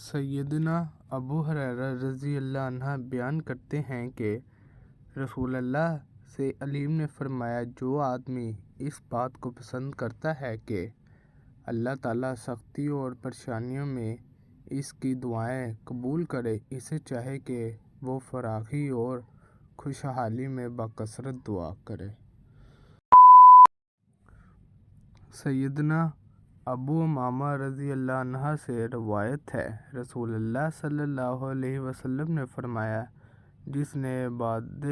سیدنا ابو ہریرہ رضی اللہ عنہ بیان کرتے ہیں کہ رسول اللہ سے علیم نے فرمایا، جو آدمی اس بات کو پسند کرتا ہے کہ اللہ تعالیٰ سختیوں اور پریشانیوں میں اس کی دعائیں قبول کرے، اسے چاہے کہ وہ فراخی اور خوشحالی میں بکثرت دعا کرے۔ سیدنا ابو امامہ رضی اللہ عنہ سے روایت ہے، رسول اللہ صلی اللہ علیہ وسلم نے فرمایا، جس نے بعد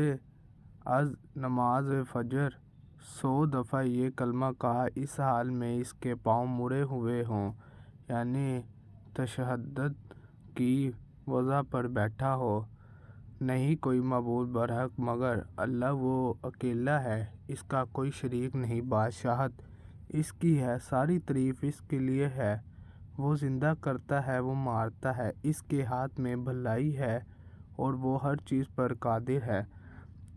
از نماز فجر 100 دفعہ یہ کلمہ کہا، اس حال میں اس کے پاؤں مڑے ہوئے ہوں، یعنی تشہد کی وضع پر بیٹھا ہو، نہیں کوئی معبود برحق مگر اللہ، وہ اکیلا ہے، اس کا کوئی شریک نہیں، بادشاہت اس کی ہے، ساری تعریف اس کے لیے ہے، وہ زندہ کرتا ہے، وہ مارتا ہے، اس کے ہاتھ میں بھلائی ہے اور وہ ہر چیز پر قادر ہے،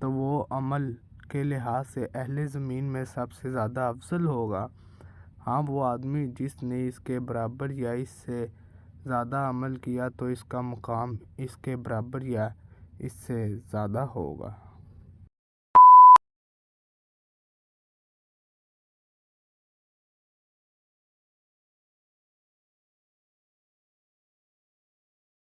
تو وہ عمل کے لحاظ سے اہل زمین میں سب سے زیادہ افضل ہوگا۔ ہاں، وہ آدمی جس نے اس کے برابر یا اس سے زیادہ عمل کیا تو اس کا مقام اس کے برابر یا اس سے زیادہ ہوگا۔